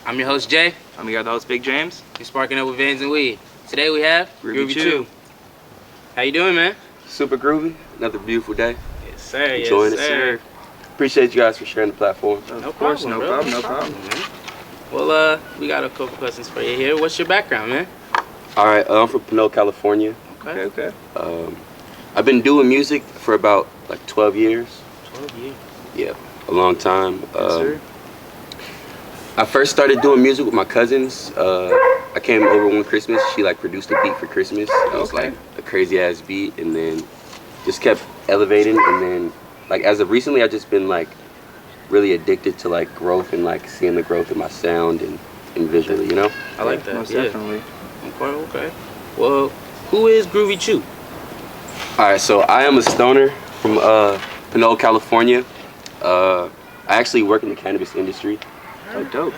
I'm your host, Jay. I'm your host, Big James. You're sparking up with Vansnweed. Today we have Groovy Chu. How you doing, man? Super groovy. Another beautiful day. Yes, sir. Enjoying yes, sir. it. Appreciate you guys for sharing the platform. No problem, man. Well, we got a couple questions for you here. What's your background, man? All right, I'm from Pinole, California. Okay. I've been doing music for about like 12 years. 12 years. Yeah, a long time. Yes, sir. I first started doing music with my cousins. I came over one Christmas. She like produced a beat for Christmas. It was like a crazy ass beat, and then just kept elevating. And then like as of recently, I've just been like really addicted to like growth and like seeing the growth in my sound and visually, you know? I like that. Most yeah. definitely. Okay. Well, who is Groovy Chu? All right, so I am a stoner from Pinole, California. I actually work in the cannabis industry. Oh, dope.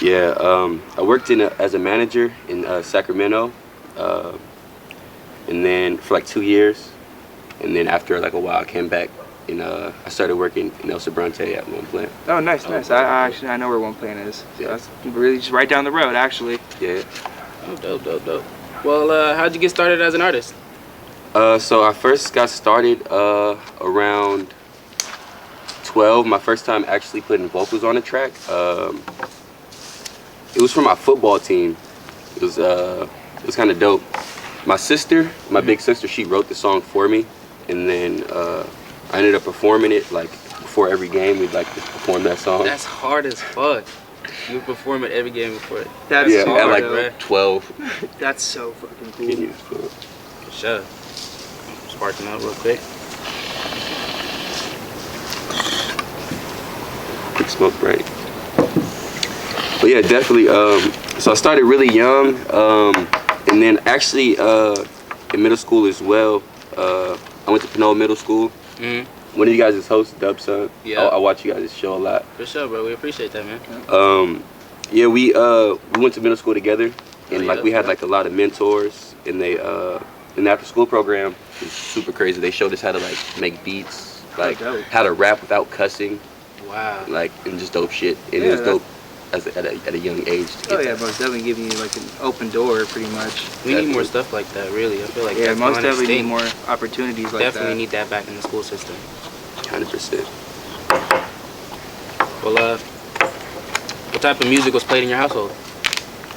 Yeah, I worked as a manager in Sacramento, and then for like 2 years, and then after like a while, I came back and I started working in El Sobrante at one plant. Oh, nice. I know where one plant is. Yeah. That's really just right down the road, actually. Yeah. Oh, dope. Well, how'd you get started as an artist? So I first got started around 12. My first time actually putting vocals on a track. It was for my football team. It was kind of dope. My sister, my big sister, she wrote the song for me, and then I ended up performing it like before every game. We'd like to perform that song. That's hard as fuck. You perform at every game before it. That's yeah, hard, at like though. 12. That's so fucking cool. For sure. Sparking up real quick. Quick smoke break. But yeah, definitely. So I started really young, and then actually in middle school as well. I went to Pinole Middle School. One of you guys is host, Dub Son. Yeah. I watch you guys' show a lot. For sure, bro. We appreciate that, man. Yeah, we went to middle school together, and like we had like a lot of mentors, and they in the after school program was super crazy. They showed us how to like make beats, like how to rap without cussing. Wow. Like and just dope shit. And it was dope at a young age. Yeah, most definitely giving you like an open door, pretty much. We need more stuff like that, really. I feel like that's most definitely need need more opportunities like that. Definitely need that back in the school system. 100%. Well, what type of music was played in your household?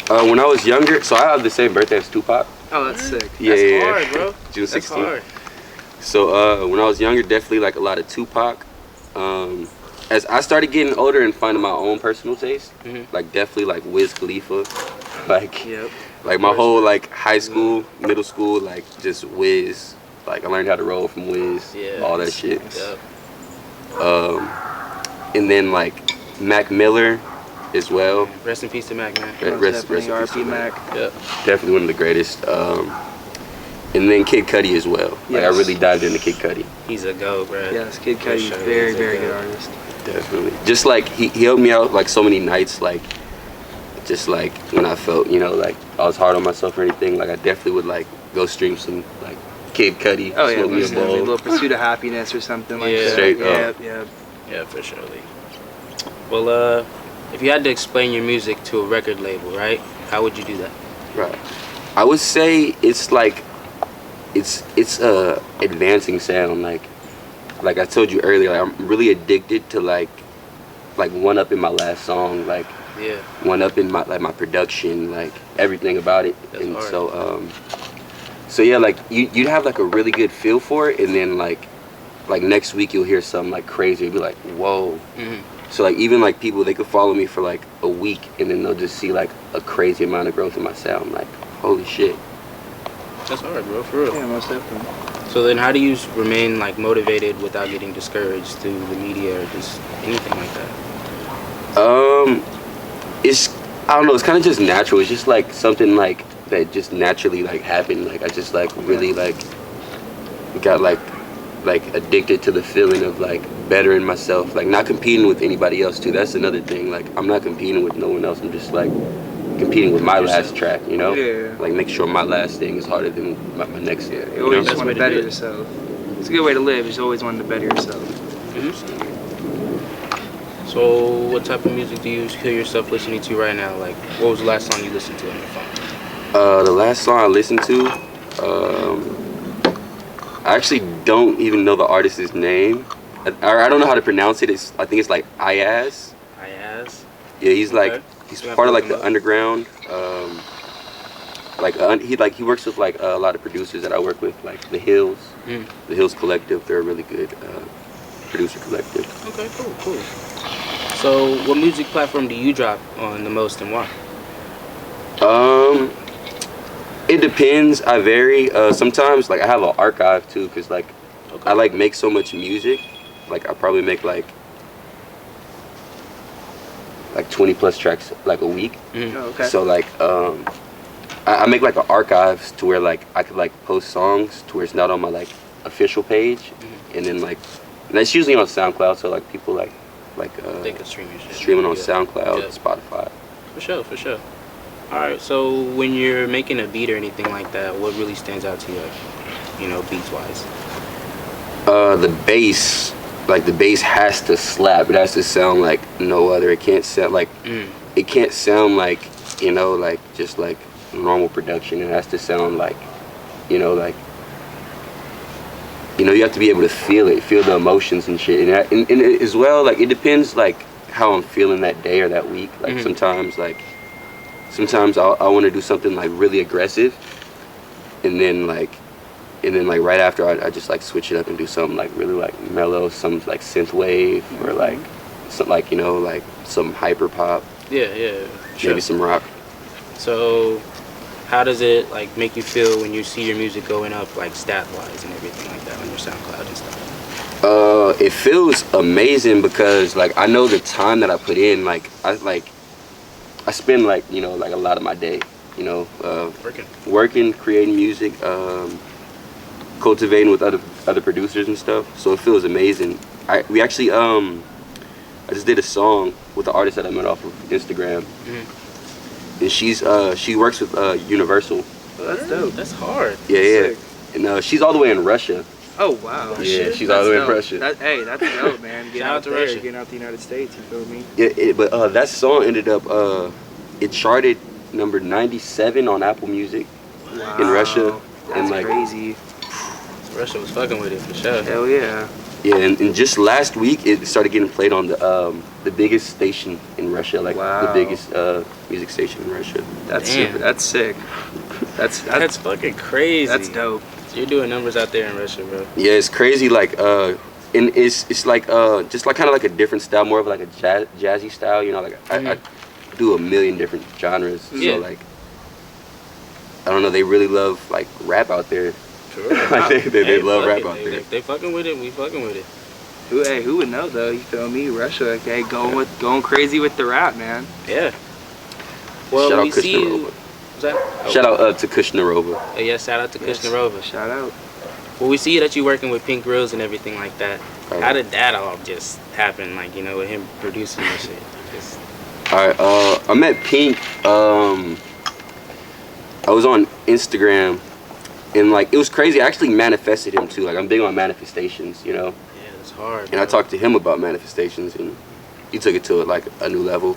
When I was younger, so I have the same birthday as Tupac. Oh, that's sick. That's hard, bro. June 16th. That's hard. So when I was younger, definitely like a lot of Tupac. As I started getting older and finding my own personal taste, like definitely like Wiz Khalifa, like my whole like high school, middle school, like just Wiz. Like I learned how to roll from Wiz, all that shit. Yep. And then like Mac Miller as well. Rest in peace to Mac, man. Rest in peace RP to Mac. Yep. Definitely one of the greatest. And then Kid Cudi as well. Like I really dived into Kid Cudi. He's a go, bro. Yes, Kid Cudi, very good artist. Definitely. Just like he helped me out like so many nights, like just like when I felt, you know, like I was hard on myself or anything, like I definitely would like go stream some like Kid Cudi. Oh yeah, smoke me a bowl. a little Pursuit of Happiness or something like that. Straight up. Yeah, for sure. Well, if you had to explain your music to a record label, right? How would you do that? Right. I would say it's like it's a advancing sound, like I told you earlier, like I'm really addicted to like one up in my last song, like one up in my production, like everything about it. That's and hard. so yeah, like you'd have like a really good feel for it, and then like next week you'll hear something like crazy, you'll be like, whoa. So like even like people, they could follow me for like a week and then they'll just see like a crazy amount of growth in my sound, like holy shit. That's hard, bro, for real. Yeah, most definitely. So then how do you remain like motivated without getting discouraged through the media or just anything like that? I don't know, it's kind of just natural. It's just like something like that just naturally like happened. Like I just like really like got like addicted to the feeling of like bettering myself, like not competing with anybody else too. That's another thing. Like I'm not competing with no one else. I'm just like competing with my last track, you know? Yeah. Like make sure my last thing is harder than my next. Yeah, you always just want to better yourself. It's a good way to live. Just always wanting to better yourself. So, what type of music do you hear yourself listening to right now? Like, what was the last song you listened to on your phone? The last song I listened to, I actually don't even know the artist's name. I don't know how to pronounce it. I think it's like Ayaz. Ayaz? Yeah, he's Okay. like he's part of like the underground. He works with like a lot of producers that I work with, like the Hills, the Hills Collective. They're a really good producer collective. Okay, cool. So, what music platform do you drop on the most and why? It depends. I vary. Sometimes like I have an archive too, cause like I like make so much music. Like I probably make like 20 plus tracks like a week. Oh, okay. So like I make like an archives to where like I could like post songs to where it's not on my like official page, and then like that's usually on SoundCloud. So like people like They could stream your shit. streaming on SoundCloud, Spotify. For sure. Alright, so when you're making a beat or anything like that, what really stands out to you, like, beats wise? The bass, like the bass has to slap. It has to sound like no other. It can't sound like it can't sound like like just like normal production. It has to sound like you have to be able to feel it, feel the emotions and shit. And as well, like it depends like how I'm feeling that day or that week. Like sometimes I want to do something like really aggressive, and then right after I just like switch it up and do something like really like mellow, some like synth wave or like some like like some hyper pop. Yeah. Sure. Maybe some rock. So, how does it like make you feel when you see your music going up like stat wise and everything like that on your SoundCloud and stuff? It feels amazing because like I know the time that I put in. Like I spend like like a lot of my day working, creating music, cultivating with other producers and stuff. So it feels amazing. We actually I just did a song with the artist that I met off of Instagram, and she works with Universal. Oh, that's dope. That's hard. Yeah. And she's all the way in Russia. Oh wow. Yeah, she's all the way in Russia. That's dope, man. Getting Shout out to Russia. Getting out the United States. You feel me? Yeah, but that song ended up it charted number 97 on Apple Music in Russia. That's and like crazy. Russia was fucking with it for sure. Hell yeah. Yeah, and just last week it started getting played on the biggest station in Russia, like the biggest music station in Russia. That's Damn. super. That's sick. That's fucking crazy. That's dope. So you're doing numbers out there in Russia, bro. Yeah, it's crazy. Like and it's like just like kind of like a different style, more of like a jazzy style. Like I do a million different genres. Yeah. So like I don't know, they really love like rap out there. Sure. Like they love rap out there. They fucking with it. We fucking with it. Who would know though? You feel me? Russia, okay, going crazy with the rap, man. Yeah. Well, Shout out we see you. Kushnarova. What's that? Oh. Shout out to Kushnarova. Yeah, shout out to Kushnarova. Shout out. Well, we see that you're working with Pink Grills and everything like that. Right. How did that all just happen? Like, with him producing and shit. Just... Alright, I met Pink. I was on Instagram, and like it was crazy. I actually manifested him too. Like I'm big on manifestations, Yeah, it's hard. And I talked to him about manifestations, and he took it to like a new level.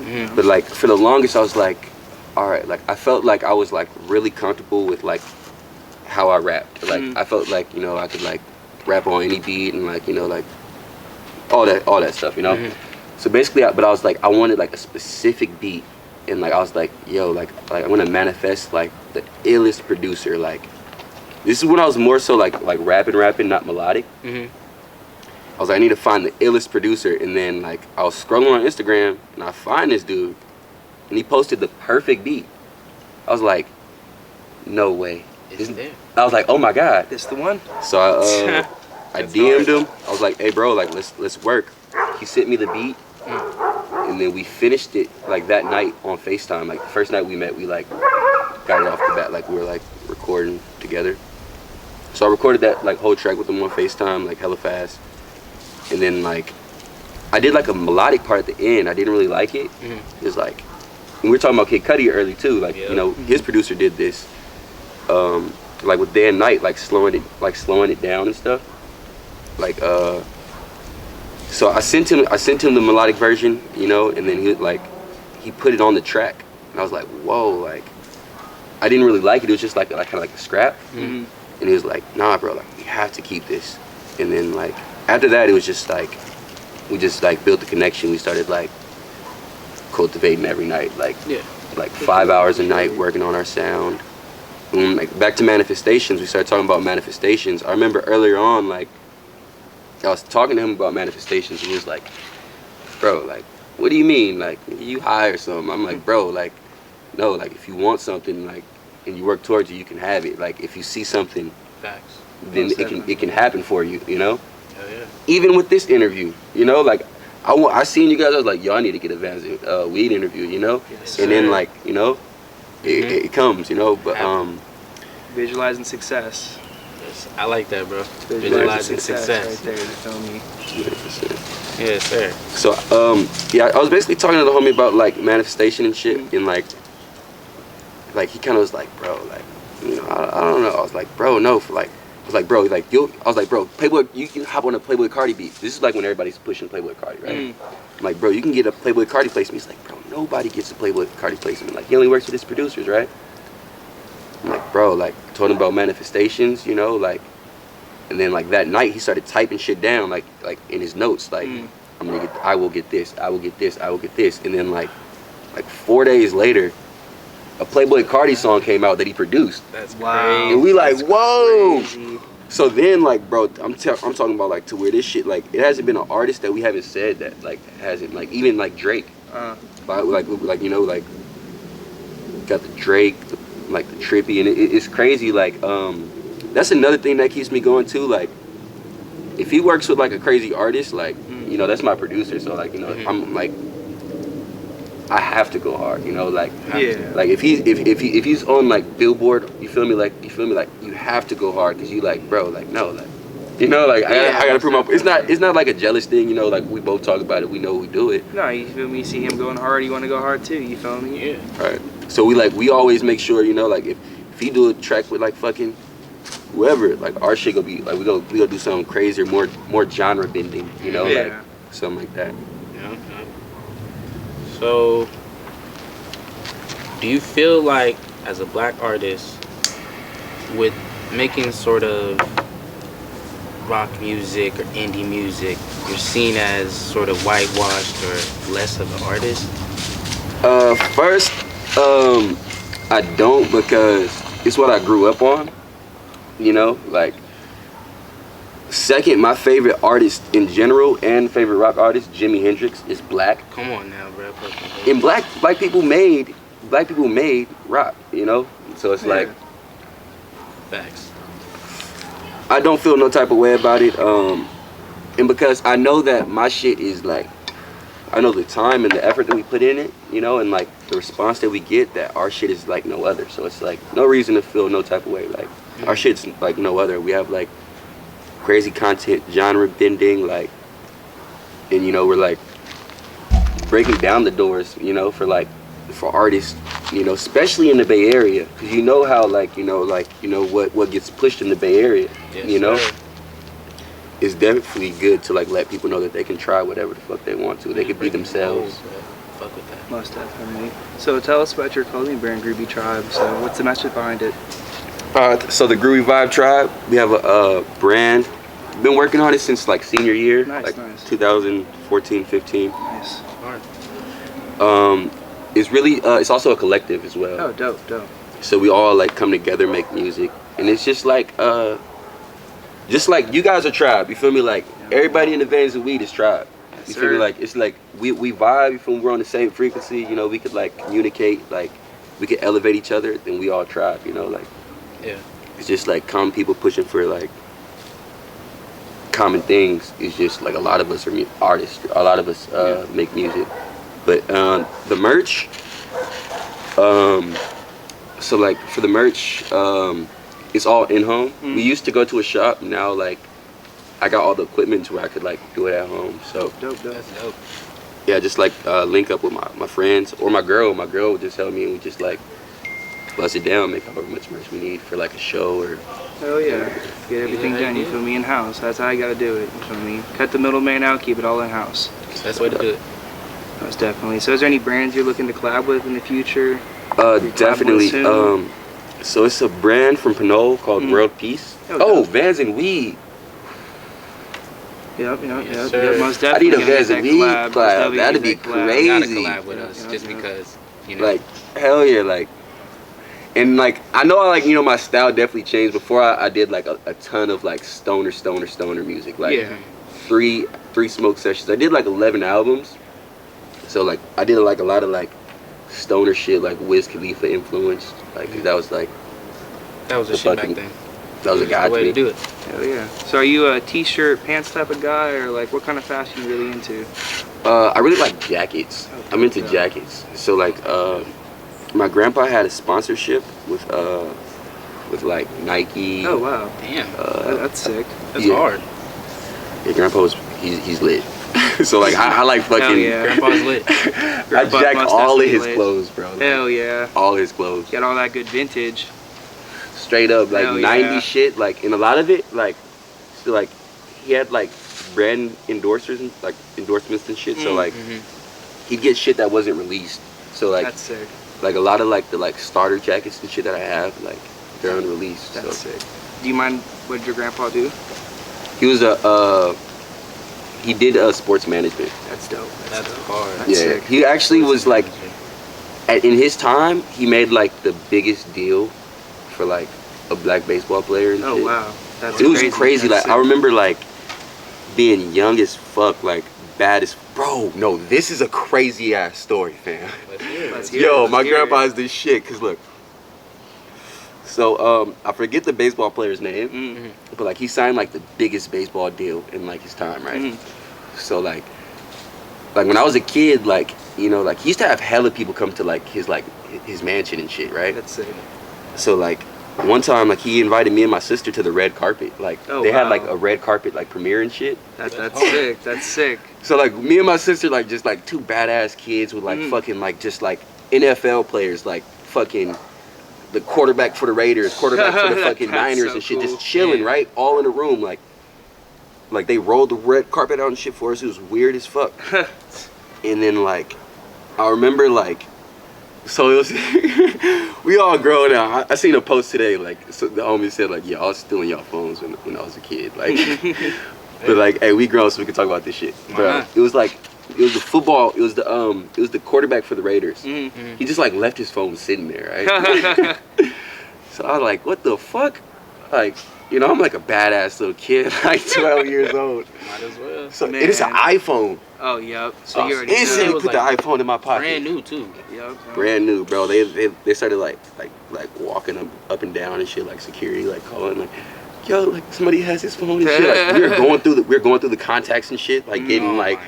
Yeah. But like for the longest, I was like, all right, like I felt like I was like really comfortable with like how I rapped. Like I felt like I could like rap on any beat and like like all that stuff. So basically, but I was like, I wanted like a specific beat. And like I was like, yo, like I'm gonna manifest like the illest producer. Like this is when I was more so like rapping, not melodic. I was like, I need to find the illest producer. And then like I was scrolling on Instagram and I find this dude, and he posted the perfect beat. I was like, no way. I was like, oh my god, This the one? So I DM'd him. I was like, hey bro, like let's work. He sent me the beat. And then we finished it like that night on FaceTime. Like the first night we met, we like got it off the bat, like we were like recording together. So I recorded that like whole track with him on FaceTime, like hella fast. And then like I did like a melodic part at the end. I didn't really like it. It was like, and we were talking about Kid Cudi early too. Like his producer did this, like with Day and Night, like slowing it down and stuff. Like So I sent him the melodic version, you know, and then he put it on the track, and I was like, whoa, like I didn't really like it. It was just like kind of like a scrap, and he was like, nah, bro, like we have to keep this. And then like after that, it was just like we just like built the connection. We started like cultivating every night, like 5 hours a night working on our sound. And like back to manifestations, we started talking about manifestations. I remember earlier on, like I was talking to him about manifestations, and he was like, bro, like what do you mean, like you high or something? I'm like, bro, like no, like if you want something, like and you work towards it, you can have it. Like if you see something, Facts. then it can happen for you, you know. Hell yeah. Even with this interview, you know, like I seen you guys, I was like, yo, I need to get a Vansnweed interview, you know. Yes, and then like, you know, it comes, you know. But visualizing success. Yes, I like that, bro. Visualizing success right there, you feel me? 100%. Yes, sir. So yeah, I was basically talking to the homie about like manifestation and shit, and like he kind of was like, bro, like, you know, I don't know. I was like, bro, no, for like, I was like, bro, like I was like, bro, Playboy, you can hop on a Playboy Cardi beat. This is like when everybody's pushing Playboy Cardi, right? I'm like, bro, you can get a Playboy Cardi placement. He's like, bro, nobody gets a Playboy Cardi placement. Like he only works with his producers, right? I'm like, bro, like I told him about manifestations, you know, like, and then like that night he started typing shit down, like in his notes, like I will get this, I will get this, I will get this, and then like 4 days later, a Playboy Cardi song came out that he produced. That's wow. And we like, whoa. Crazy. So then like, bro, I'm talking about like to where this shit, like it hasn't been an artist that we haven't said that like hasn't, like even like Drake, like you know, like got the Drake, like the Trippy, and it's crazy. Like that's another thing that keeps me going too. Like if he works with like a crazy artist, like you know, that's my producer. So like, you know, I'm like, I have to go hard, you know, like like if he's on like Billboard, you feel me, like you have to go hard, because you like, bro, like no, like, you know, like I gotta prove my. It's not like a jealous thing, you know, like we both talk about it, we know we do it. No, you feel me? You see him going hard, you want to go hard too. You feel me? Yeah. Right. So we always make sure, you know, like if he do a track with like fucking whoever, like our shit gonna be like we go do something crazier, more genre bending, you know, like something like that. Yeah. So, do you feel like as a black artist, with making sort of rock music or indie music, you're seen as sort of whitewashed or less of an artist? First, I don't, because it's what I grew up on, you know, like. Second, my favorite artist in general and favorite rock artist, Jimi Hendrix, is black. Come on now, bro. And black people made rock, you know. So it's like, facts. I don't feel no type of way about it. And because I know that my shit is like, I know the time and the effort that we put in it, you know, and like the response that we get, that our shit is like no other. So it's like no reason to feel no type of way. Like our shit's like no other. We have like crazy content, genre bending, like, and you know, we're like breaking down the doors, you know, for artists, you know, especially in the Bay Area, because you know how what gets pushed in the Bay Area, you know, it's definitely good to like let people know that they can try whatever the fuck they want to. They can be themselves. Fuck with that. Most definitely. So tell us about your clothing brand, Groovy Tribe. So what's the message behind it? So the Groovy Vibe Tribe, we have a brand. Been working on it since like senior year, nice. 2014, 15. Nice. It's really it's also a collective as well. Oh, dope. So we all like come together, make music, and it's just like you guys are tribe. You feel me? Like everybody in the Vansnweed is tribe. You feel me? Like it's like we vibe. You feel me? We're on the same frequency. You know, we could like communicate. Like we could elevate each other. Then we all tribe. You know, like it's just like common people pushing for like common things. Is just like a lot of us are artists. A lot of us make music. But the merch, so like for the merch, it's all in-home. We used to go to a shop. Now like I got all the equipment to where I could like do it at home. So dope. That's dope. Yeah, just like link up with my friends or my girl. My girl would just help me, and we just like bust it down, make however much merch we need for like a show or. Hell yeah. Get everything done, you feel me, in-house. That's how you gotta do it, you feel me? Cut the middleman out, keep it all in-house. That's the way to do it. Most definitely. So is there any brands you're looking to collab with in the future? Definitely. So it's a brand from Pinole called World Peace. Oh, Vansnweed. Yep. Most I need a Vansnweed collab. That'd be crazy. You gotta collab with us just because, you know. Like, hell yeah, like. And like, I know like, you know, my style definitely changed. Before I did like a ton of like stoner music. Like 3 smoke sessions. I did like 11 albums. So like, I did like a lot of like stoner shit, like Wiz Khalifa influenced. Like, that was like. That was the shit back then. That was a guy way to do it. Hell yeah. So are you a t-shirt, pants type of guy, or like what kind of fashion are you really into? I really like jackets. I'm into jackets. So like, my grandpa had a sponsorship with like Nike. Oh wow. Damn. That's sick. That's hard. Yeah, grandpa was he's lit. So like I like fucking. Hell yeah. Grandpa's lit. I jack all of his clothes, bro. Like, hell yeah. All his clothes. Got all that good vintage. Straight up, like 90s shit, like, and a lot of it, like, so like, he had like brand endorsers and like endorsements and shit. So like, he'd get shit that wasn't released. So like, that's sick. Like a lot of like the like starter jackets and shit that I have, like they're unreleased. That's sick. Do you mind what did your grandpa do? He was he did sports management. That's dope. That's hard. That's yeah, sick. he actually was like, in his time, he made like the biggest deal for like a black baseball player and shit. Oh wow, that's it was crazy. That's like sick. I remember like being young as fuck, like bad as bro. No, this is a crazy ass story, fam. Let's hear Yo, it. my grandpa is this shit. Cause look, so I forget the baseball player's name, but like he signed like the biggest baseball deal in like his time, right? So like when I was a kid, like you know, like he used to have hella people come to like his mansion and shit, right? That's sick. So like one time, like he invited me and my sister to the red carpet. Like they had like a red carpet like premiere and shit. That's sick. That's sick. So like me and my sister, like just like two badass kids with like fucking like just like NFL players, like fucking the quarterback for the Raiders, quarterback for the fucking Niners and shit, just chilling, right? All in a room, like they rolled the red carpet out and shit for us. It was weird as fuck. And then like I remember like. So it was, we all grown out. I seen a post today, like, so the homie said, like, yeah, I was stealing y'all phones when I was a kid. Like, but like, hey, we grown so we can talk about this shit. Bro, it was like, it was the quarterback for the Raiders. He just like left his phone sitting there, right? So I was like, what the fuck? Like, you know, I'm like a badass little kid, like 12 years old. Might as well. So it is an iPhone. Oh, yep. So you already instantly put the iPhone in my pocket. Brand new too. Yep. Brand new, bro. They started like walking up and down and shit, like security, like calling, like, yo, like somebody has his phone and shit. Like, we were going through the contacts and shit, like getting like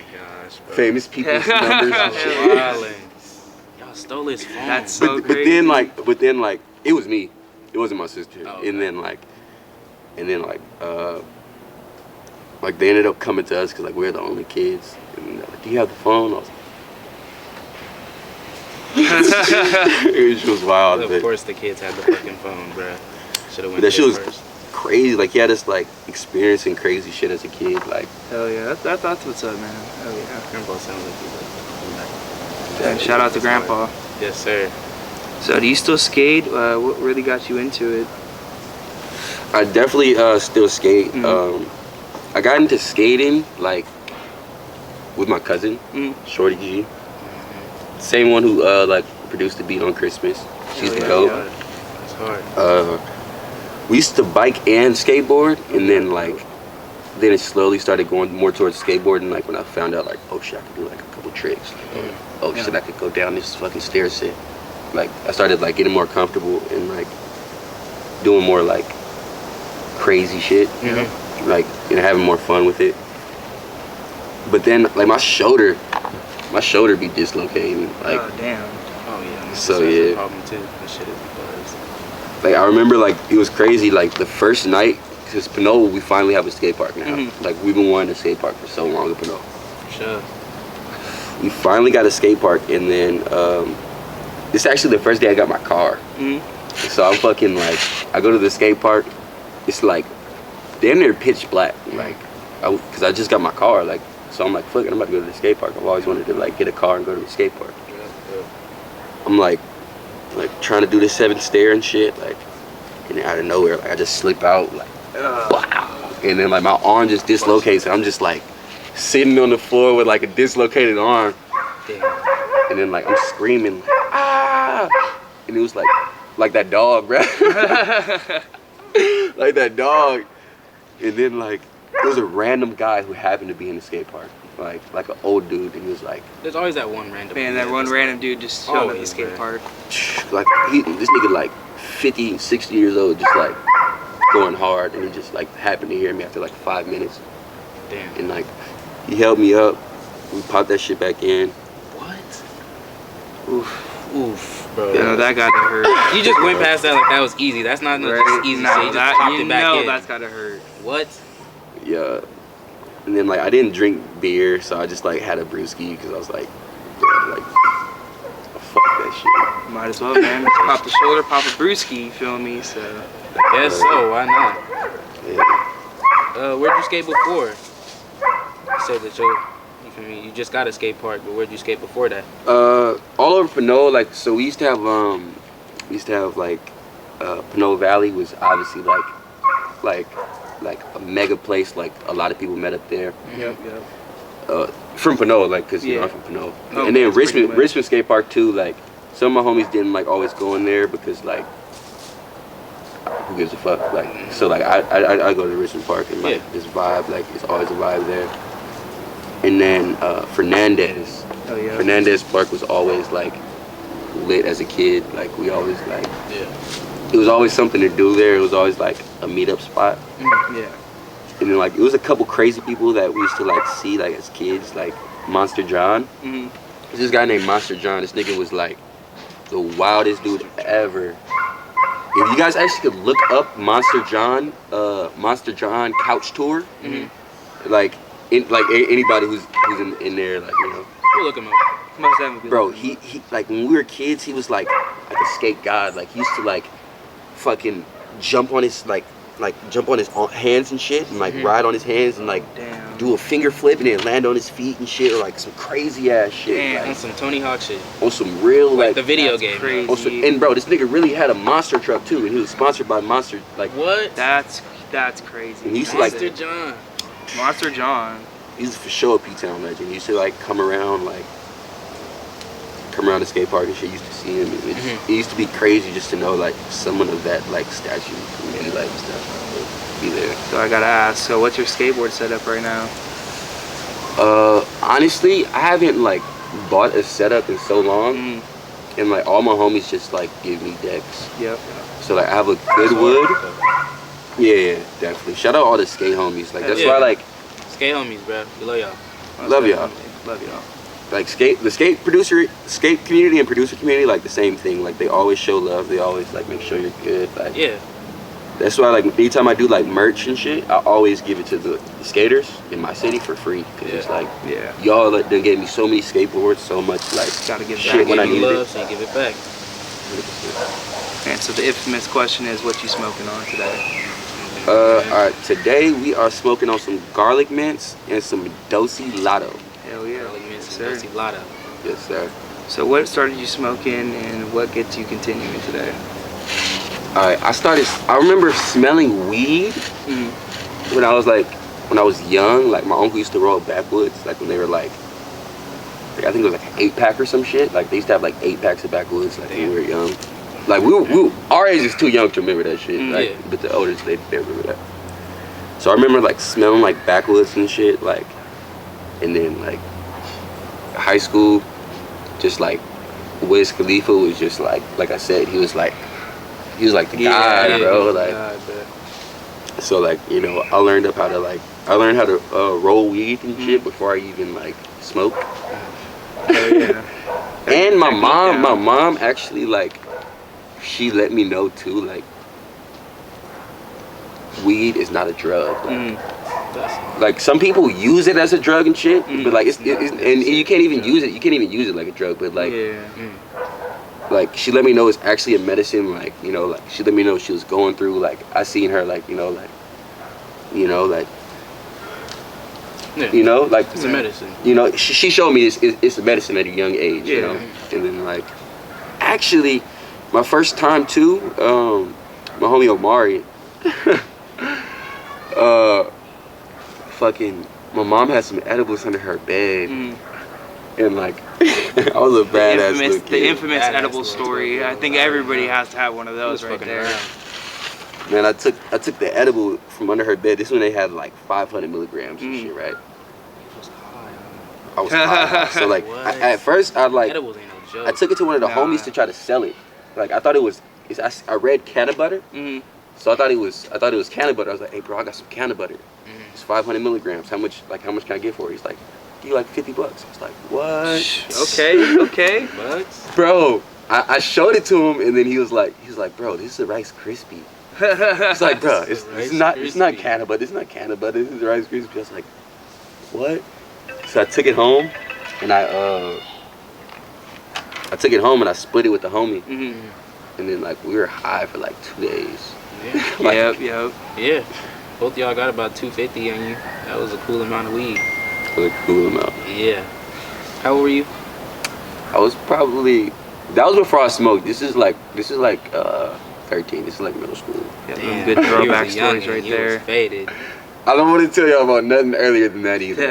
famous people's numbers and shit. Y'all stole his phone. That's so but then like it was me. It wasn't my sister. Oh, okay. And then like they ended up coming to us because like we're the only kids. And they're like, do you have the phone? I was like, it was wild. Of course the kids had the fucking phone, bro. Should have went that shit was first. Crazy. Like he had us like experiencing crazy shit as a kid. Like hell yeah, that's what's up, man. Hell yeah. Grandpa sounds like he's like. Yeah, shout out to Grandpa. Yes, sir. So do you still skate? What really got you into it? I definitely still skate. I got into skating like with my cousin, Shorty G. Same one who like produced the beat on Christmas. She's the GOAT. That's hard. We used to bike and skateboard, and then it slowly started going more towards skateboarding. Like when I found out, like, oh shit, I could do like a couple tricks. Like, oh shit, I could go down this fucking stair set. Like I started like getting more comfortable and like doing more like crazy shit, like and having more fun with it. But then like my shoulder be dislocating. Like, oh damn. Oh yeah. So that's yeah. a problem too. That shit is buzz. Like I remember like it was crazy. Like the first night, because Pinole, we finally have a skate park now. Like we've been wanting a skate park for so long in Pinole. For sure. We finally got a skate park, and then This is actually the first day I got my car. So I'm fucking like, I go to the skate park. It's like damn near pitch black, like, cause I just got my car, like, so I'm like, fuck it, I'm about to go to the skate park. I've always wanted to like get a car and go to the skate park. I'm like trying to do the 7 stair and shit, like, and then out of nowhere, like, I just slip out, like, wow, and then like my arm just dislocates, and I'm just like sitting on the floor with like a dislocated arm, and then like I'm screaming, like, ah, and it was like that dog, bro. Like that dog. And then like there was a random guy who happened to be in the skate park, like an old dude, and he was like, there's always that one random man, that one random dude just showed up at the skate park. Like this nigga like 50, 60 years old, just like going hard, and he just like happened to hear me after like 5 minutes. Damn. And like he held me up, we popped that shit back in. What? Oof, bro. You know, that gotta hurt. You just went past that like that was easy. That's not Right? just easy. No, So you just popped it back in. That's gotta hurt. What? Yeah. And then like I didn't drink beer, so I just like had a brewski because I was like, fuck that shit. Might as well, man. Pop the shoulder, pop a brewski, you feel me? So. Yes, so why not? Yeah. Where'd you skate before? You said that you feel me? You just got a skate park, but where'd you skate before that? All over Pinot, like, so we used to have like Pinot Valley was obviously like a mega place, like a lot of people met up there. Yep. From Pinot, like, cause you know I'm from Pinot. Oh, and then that's Richmond skate park too, like some of my homies didn't like always go in there because like who gives a fuck, like, so like I go to Richmond Park and like this vibe, like it's always a vibe there. And then Fernandez. Oh yeah. Fernandez Park was always like lit as a kid. Like we always like, it was always something to do there. It was always like a meetup spot. Yeah. And then like it was a couple crazy people that we used to like see like as kids, like Monster John. There's this guy named Monster John. This nigga was like the wildest dude ever. If you guys actually could look up Monster John couch tour, like anybody who's in there, like, you know. We'll look him up. Bro, he like when we were kids, he was like a skate god. Like he used to like fucking jump on his hands and shit, and like ride on his hands and like do a finger flip and then land on his feet and shit, or like some crazy ass shit. Like, on some Tony Hawk shit. On some real like the video game. Crazy. And bro, this nigga really had a monster truck too, and he was sponsored by Monster. Like what? That's crazy. And he used to Monster John. Monster John. He's for sure a P-Town legend. He used to like come around the skate park and shit. Used to see him. It used to be crazy just to know like someone of that like statue would be like stuff, be there. So I gotta ask. So what's your skateboard setup right now? Honestly, I haven't like bought a setup in so long, and like all my homies just like give me decks. Yep. So like I have a good wood. Yeah, definitely. Shout out all the skate homies. Like that's why like skate homies, bro. We love y'all. Love y'all. Love y'all. Like the skate community and producer community, like the same thing. Like they always show love. They always like make sure you're good. Like that's why like anytime I do like merch and shit, I always give it to the skaters in my city for free. Cause it's like y'all like done gave me so many skateboards, so much like gotta give shit when I needed it. So give it back. 100%. And so the infamous question is, what you smoking on today? Alright, today we are smoking on some garlic mints and some Dosi Lotto. Hell yeah. Garlic mints Yes, and sir. Dosi Lotto. Yes, sir. So what started you smoking, and what gets you continuing today? Alright, I remember smelling weed when I was young. Like my uncle used to roll backwoods, like when they were like I think it was like an 8-pack or some shit. Like they used to have like 8 packs of backwoods like when we were young. Like our age is too young to remember that shit. Like, but the elders they remember that. So I remember like smelling like backwoods and shit. Like, and then like high school, just like Wiz Khalifa was just like I said, he was like the guy, bro. Like, so like you know I learned how to roll weed and shit before I even like smoke. And my mom actually like. She let me know too, like weed is not a drug. Like some people use it as a drug and shit, but like it's and you can't even use it. You can't even use it like a drug. But like like she let me know it's actually a medicine. Like, you know, like she let me know she was going through. Like I seen her, like, you know, like Yeah. you know, like It's a medicine. You know, she showed me it's a medicine at a young age. You know, and then like actually my first time too, my homie Omari, fucking my mom had some edibles under her bed. And like, I was a badass little kid. The infamous edible story. I think everybody has to have one of those right there. Man, I took the edible from under her bed. This one they had like 500 milligrams and shit, right? I was high. So like, at first Edibles ain't no joke. I took it to one of the homies to try to sell it. Like I thought it was, I read canna butter. So I thought it was canna butter. I was like, hey bro, I got some canna butter. It's 500 milligrams. How much can I get for it? He's like, you like $50. I was like, what? Okay. Bucks? Bro, I showed it to him, and then he was like, bro, this is a Rice Krispie. It's like, bro, it's not canna butter. It's not canna butter. This is a Rice Krispie. I was like, what? So I took it home, and I split it with the homie, and then like we were high for like 2 days. Yeah. Like, Yep. Yeah. Both y'all got about 250 on you. That was a cool amount of weed. for a cool amount. Yeah. How old were you? I was probably, that was before I smoked. This is like 13. This is like middle school. Yeah, Damn. good throwback You was stories young right and you there. was faded. I don't want to tell y'all about nothing earlier than that either.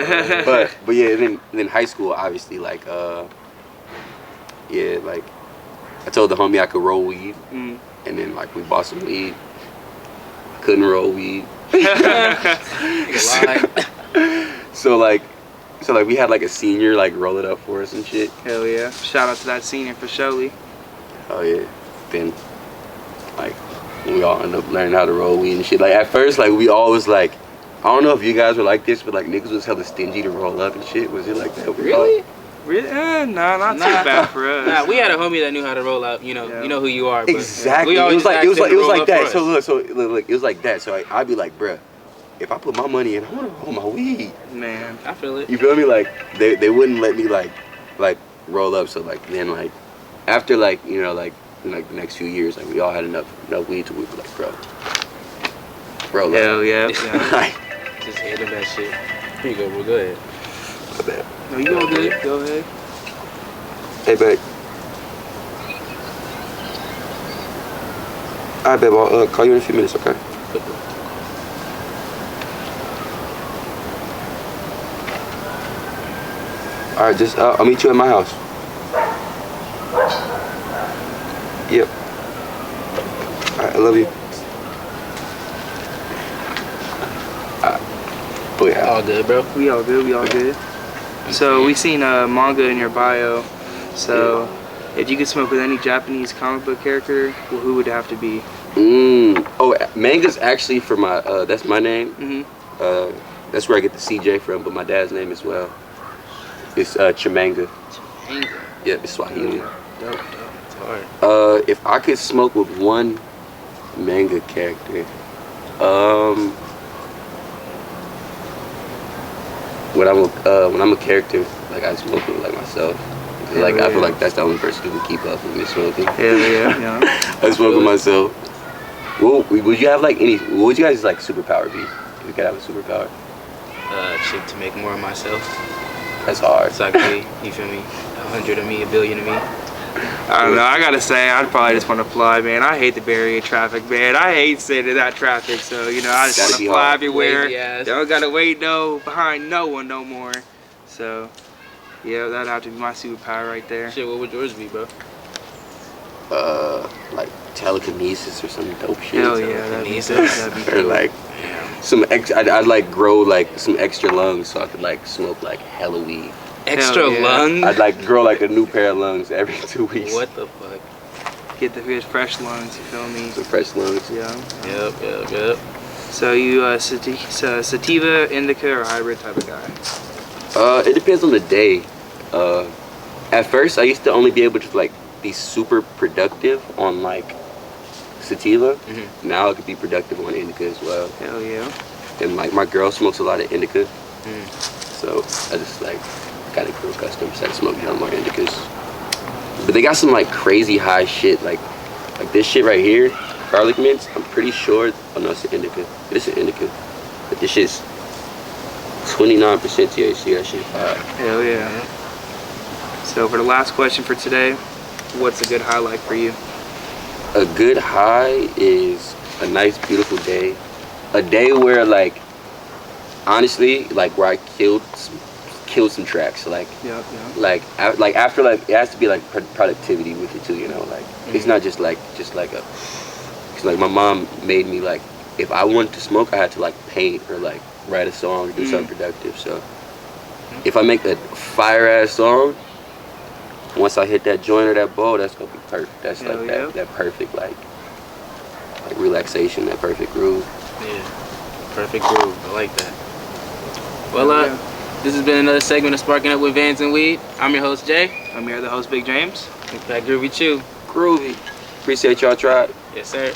but yeah, then high school, obviously, like yeah, like I told the homie I could roll weed, and then like we bought some weed. Couldn't roll weed. So like we had like a senior like roll it up for us and shit. Hell yeah! Shout out to that senior for surely. Oh yeah. Then like we all ended up learning how to roll weed and shit. Like at first, like we always like, I don't know if you guys were like this, but like niggas was hella stingy to roll up and shit. Was it like that? Really? Really? Nah, not too bad for us. Nah, we had a homie that knew how to roll out. You know who you are. But Exactly. We It was like that. So So look, it was like that. So I'd be like, bruh, if I put my money in, I want to roll my weed. Man, I feel it. You feel me? Like they wouldn't let me like roll up. So like then like after like you know like in like the next few years, like we all had enough weed to we were like, bro, hell yeah. Like, Just handle that shit. Here you go, bro. Go ahead. my bad. No, you go good. Go ahead. Hey, babe. Alright, babe. I'll call you in a few minutes, okay? Alright, just I'll meet you at my house. Yep. Alright, I love you. Oh yeah. All good, bro. We all good. So we seen manga in your bio. So if you could smoke with any Japanese comic book character, well, who would it have to be? Oh, manga's actually for my that's my name. That's where I get the CJ from, but my dad's name as well. It's Chimanga. Chimanga. Yeah, it's Swahili. Dope. It's hard. If I could smoke with one manga character, when I'm a character, like I smoke with like myself. Like I feel like that's the only person who can keep up with me smoking. Hell yeah. I smoke with myself. Well, would you have like any? What would you guys like superpower be? If you could have a superpower. Shit, to make more of myself. That's hard. So I could be, you feel me, 100 of me, a billion of me. I don't know. I gotta say, I'd probably just want to fly, man. I hate the Bay Area traffic, man. I hate sitting in that traffic. So you know, I just want to fly everywhere. Don't gotta wait behind no one no more. So yeah, that'd have to be my superpower right there. Shit, what would yours be, bro? Like telekinesis or some dope shit. Hell yeah, that'd be Or like some I'd like grow like some extra lungs so I could like smoke like hella weed. Extra lungs? I'd like grow like a new pair of lungs every 2 weeks. What the fuck? Get the fresh lungs, you feel me? Some fresh lungs. Yeah. Yep. So you sativa, indica, or hybrid type of guy? It depends on the day. At first I used to only be able to like be super productive on like sativa. Now I could be productive on indica as well. Hell yeah. And like my girl smokes a lot of indica. So I just like gotta grow accustomed. Started smoking hella more indicas. But they got some like crazy high shit, like this shit right here, garlic mints. I'm pretty sure. Oh no, it's an indica. It's an indica. But this shit's 29% THC. That shit fire. Hell yeah. So for the last question for today, what's a good highlight for you? A good high is a nice, beautiful day. A day where, like, honestly, like where I killed some tracks. Like, like after like it has to be like productivity with it too. You know, like it's not just like a. Cause like my mom made me like if I wanted to smoke, I had to like paint or like write a song or do something productive. So if I make a fire ass song, once I hit that joint or that bowl, that's gonna be perfect. That's like that perfect like relaxation, that perfect groove. Yeah, perfect groove. I like that. Well, this has been another segment of Sparking Up with Vansnweed. I'm your host Jay. I'm your other host Big James. In fact, Groovy Chu. Groovy. Appreciate y'all tribe. Yes, sir.